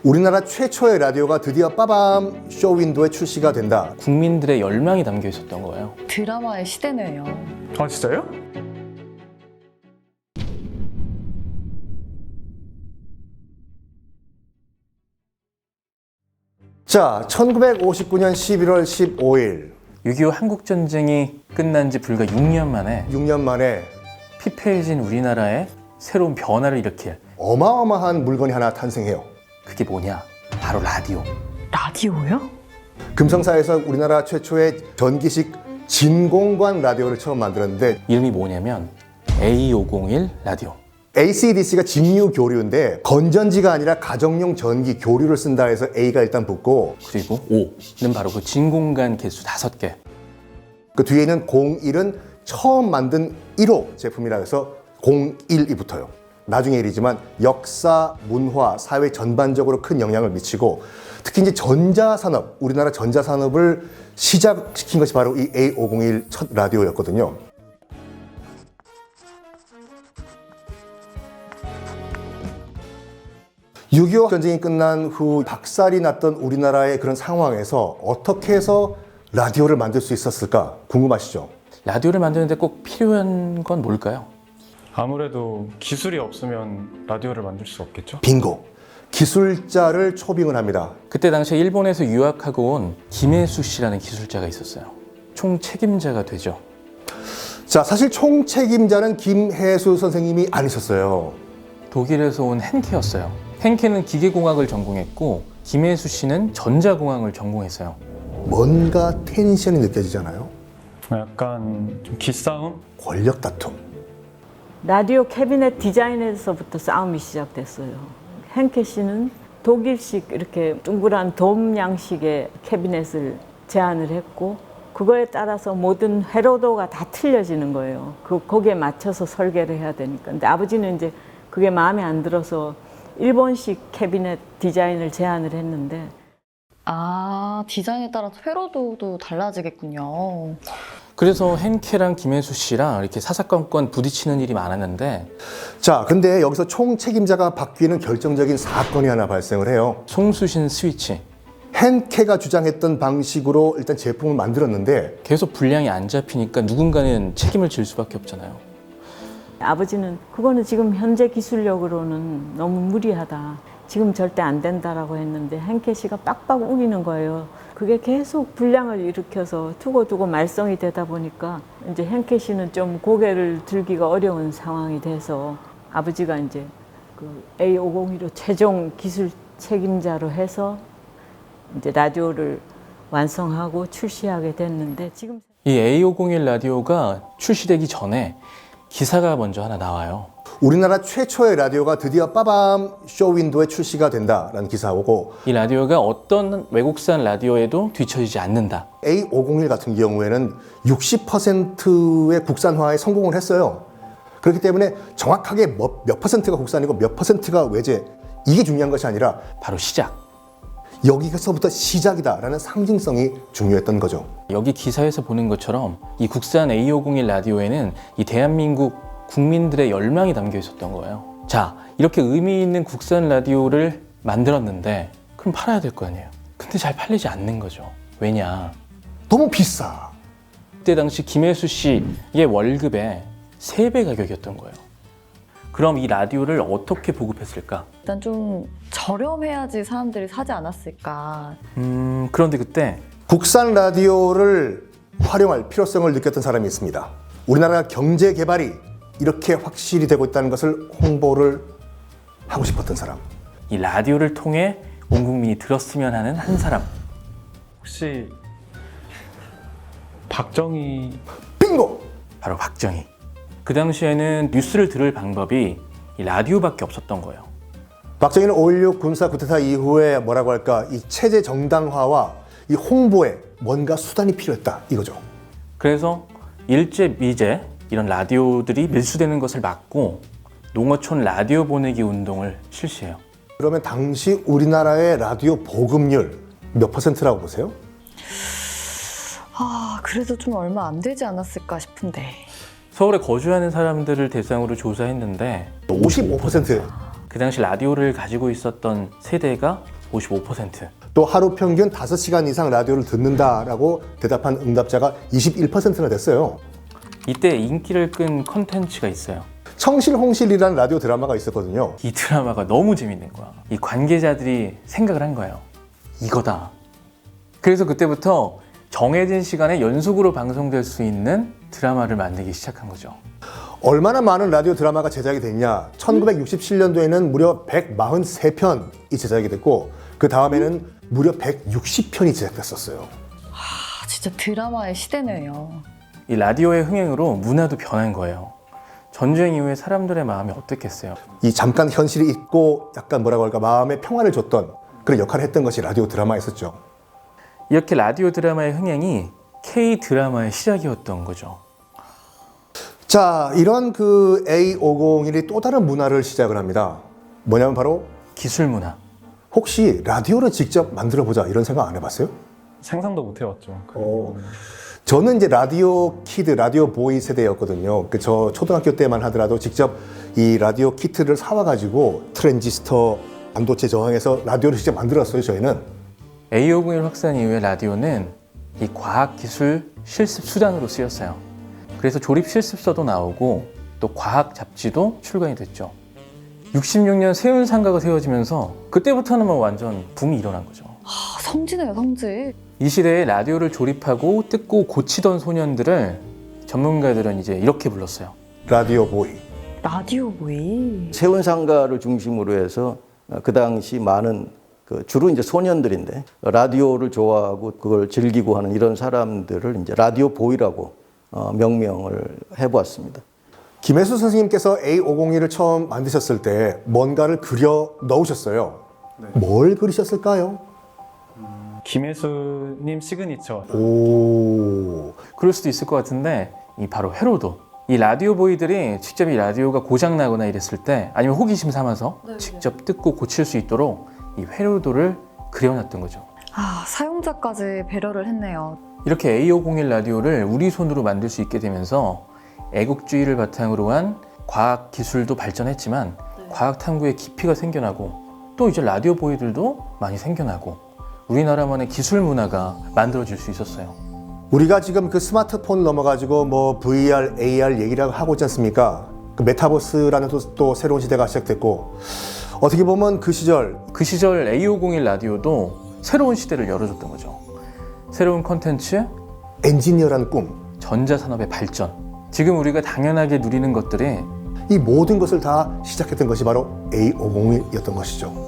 우리나라 최초의 라디오가 드디어 빠밤 쇼윈도에 출시가 된다. 국민들의 열망이 담겨 있었던 거예요. 드라마의 시대네요. 아 진짜요? 자, 1959년 11월 15일 6.25 한국전쟁이 끝난 지 불과 6년 만에 6년 만에 피폐해진 우리나라에 새로운 변화를 일으킬, 어마어마한 물건이 하나 탄생해요. 그게 뭐냐? 바로 라디오. 라디오요? 금성사에서 우리나라 최초의 전기식 진공관 라디오를 처음 만들었는데 이름이 뭐냐면 A501 라디오. AC/DC가 직류 교류인데 건전지가 아니라 가정용 전기 교류를 쓴다 해서 A가 일단 붙고, 그리고 O는 바로 그 진공관 개수 5개. 그 뒤에 있는 01은 처음 만든 1호 제품이라 해서 01이 붙어요. 나중에 일이지만 역사, 문화, 사회 전반적으로 큰 영향을 미치고, 특히 이제 전자산업, 우리나라 전자산업을 시작시킨 것이 바로 이 A501 첫 라디오였거든요. (6.25) 전쟁이 끝난 후 박살이 났던 우리나라의 그런 상황에서 어떻게 해서 라디오를 만들 수 있었을까 궁금하시죠? 라디오를 만드는데 꼭 필요한 건 뭘까요? 아무래도 기술이 없으면 라디오를 만들 수 없겠죠? 빙고! 기술자를 초빙을 합니다. 그때 당시에 일본에서 유학하고 온 김혜수 씨라는 기술자가 있었어요. 총 책임자가 되죠. 자, 사실 총책임자는 김혜수 선생님이 아니셨어요. 독일에서 온 henke였어요. henke는 기계공학을 전공했고 김혜수 씨는 전자공학을 전공했어요. 뭔가 텐션이 느껴지잖아요. 약간 좀 기싸움? 권력 다툼. 라디오 캐비넷 디자인에서부터 싸움이 시작됐어요. henke 씨는 독일식 이렇게 둥그란 돔 양식의 캐비넷을 제안을 했고, 그거에 따라서 모든 회로도가 다 틀려지는 거예요. 거기에 맞춰서 설계를 해야 되니까. 근데 아버지는 이제 그게 마음에 안 들어서 일본식 캐비넷 디자인을 제안을 했는데, 아, 디자인에 따라서 회로도도 달라지겠군요. 그래서 henke랑 김혜수 씨랑 이렇게 사사건건 부딪히는 일이 많았는데, 자, 근데 여기서 총책임자가 바뀌는 결정적인 사건이 하나 발생을 해요. 송수신 스위치. henke가 주장했던 방식으로 일단 제품을 만들었는데 계속 분량이 안 잡히니까 누군가는 책임을 질 수밖에 없잖아요. 아버지는 그거는 지금 현재 기술력으로는 너무 무리하다, 지금 절대 안 된다라고 했는데 henke 씨가 빡빡 우기는 거예요. 그게 계속 분량을 일으켜서 두고두고 말썽이 되다 보니까 이제 henke 씨는 좀 고개를 들기가 어려운 상황이 돼서 아버지가 이제 그 A501로 최종 기술 책임자로 해서 이제 라디오를 완성하고 출시하게 됐는데, 지금 이 A501 라디오가 출시되기 전에 기사가 먼저 하나 나와요. 우리나라 최초의 라디오가 드디어 빠밤 쇼윈도에 출시가 된다라는 기사오고, 이 라디오가 어떤 외국산 라디오에도 뒤처지지 않는다. A501 같은 경우에는 60%의 국산화에 성공을 했어요. 그렇기 때문에 정확하게 몇 퍼센트가 국산이고 몇 퍼센트가 외제, 이게 중요한 것이 아니라 바로 시작. 여기서부터 시작이다라는 상징성이 중요했던 거죠. 여기 기사에서 보는 것처럼 이 국산 A501 라디오에는 이 대한민국 국민들의 열망이 담겨 있었던 거예요. 자, 이렇게 의미 있는 국산 라디오를 만들었는데 그럼 팔아야 될 거 아니에요. 근데 잘 팔리지 않는 거죠. 왜냐? 너무 비싸. 그때 당시 김혜수 씨의 월급의 3배 가격이었던 거예요. 그럼 이 라디오를 어떻게 보급했을까? 일단 좀 저렴해야지 사람들이 사지 않았을까. 그런데 그때 국산 라디오를 활용할 필요성을 느꼈던 사람이 있습니다. 우리나라 경제 개발이 이렇게 확실히 되고 있다는 것을 홍보를 하고 싶었던 사람. 이 라디오를 통해 온 국민이 들었으면 하는 한 사람. 혹시 박정희... 빙고! 바로 박정희. 그 당시에는 뉴스를 들을 방법이 이 라디오밖에 없었던 거예요. 박정희는 5.16 군사 쿠데타 이후에 뭐라고 할까, 이 체제 정당화와 이 홍보에 뭔가 수단이 필요했다, 이거죠. 그래서 일제, 미제 이런 라디오들이 밀수되는 것을 막고 농어촌 라디오 보내기 운동을 실시해요. 그러면 당시 우리나라의 라디오 보급률 몇 퍼센트라고 보세요? 아, 그래도 좀 얼마 안 되지 않았을까 싶은데. 서울에 거주하는 사람들을 대상으로 조사했는데 55%. 그 당시 라디오를 가지고 있었던 세대가 55%. 또 하루 평균 5시간 이상 라디오를 듣는다라고 대답한 응답자가 21%나 됐어요. 이때 인기를 끈 컨텐츠가 있어요. 청실홍실이라는 라디오 드라마가 있었거든요. 이 드라마가 너무 재밌는 거야. 이 관계자들이 생각을 한 거예요. 이거다. 그래서 그때부터 정해진 시간에 연속으로 방송될 수 있는 드라마를 만들기 시작한 거죠. 얼마나 많은 라디오 드라마가 제작이 됐냐. 1967년도에는 무려 143편이 제작이 됐고 그 다음에는 무려 160편이 제작됐었어요. 아, 진짜 드라마의 시대네요. 이 라디오의 흥행으로 문화도 변한 거예요. 전쟁 이후에 사람들의 마음이 어땠겠어요? 이 잠깐 현실이 있고 약간 뭐라고 할까 마음의 평화를 줬던 그런 역할을 했던 것이 라디오 드라마였었죠. 이렇게 라디오 드라마의 흥행이 K 드라마의 시작이었던 거죠. 자, 이런 그 A501이 또 다른 문화를 시작을 합니다. 뭐냐면 바로 기술 문화. 혹시 라디오를 직접 만들어 보자 이런 생각 안 해봤어요? 상상도 못 해봤죠. 저는 이제 라디오 키드, 라디오 보이 세대였거든요. 저 초등학교 때만 하더라도 직접 이 라디오 키트를 사와가지고 트랜지스터, 반도체 저항해서 라디오를 직접 만들었어요, 저희는. A501 확산 이후에 라디오는 이 과학기술 실습 수단으로 쓰였어요. 그래서 조립 실습서도 나오고 또 과학 잡지도 출간이 됐죠. 66년 세운상가가 세워지면서 그때부터는 뭐 완전 붐이 일어난 거죠. 아, 성지네요, 성지. 이 시대에 라디오를 조립하고 뜯고 고치던 소년들을 전문가들은 이제 이렇게 불렀어요. 라디오 보이. 라디오 보이. 세운상가를 중심으로 해서 그 당시 많은 주로 이제 소년들인데 라디오를 좋아하고 그걸 즐기고 하는 이런 사람들을 이제 라디오 보이라고 명명을 해보았습니다. 김혜수 선생님께서 A501을 처음 만드셨을 때 뭔가를 그려 넣으셨어요. 뭘 그리셨을까요? 김혜수님 시그니처. 오. 그럴 수도 있을 것 같은데 이 바로 회로도. 이 라디오 보이들이 직접 이 라디오가 고장 나거나 이랬을 때 아니면 호기심 삼아서 직접 뜯고 고칠 수 있도록 이 회로도를 그려놨던 거죠. 아, 사용자까지 배려를 했네요. 이렇게 A501 라디오를 우리 손으로 만들 수 있게 되면서 애국주의를 바탕으로 한 과학 기술도 발전했지만 과학 탐구의 깊이가 생겨나고 또 이제 라디오 보이들도 많이 생겨나고 우리나라만의 기술 문화가 만들어질 수 있었어요. 우리가 지금 그 스마트폰 넘어가지고 뭐 VR, AR 얘기를 하고 있지 않습니까? 그 메타버스라는 또 새로운 시대가 시작됐고 어떻게 보면 그 시절 A501 라디오도 새로운 시대를 열어줬던 거죠. 새로운 콘텐츠, 엔지니어라는 꿈, 전자산업의 발전. 지금 우리가 당연하게 누리는 것들이 이 모든 것을 다 시작했던 것이 바로 A501이었던 것이죠.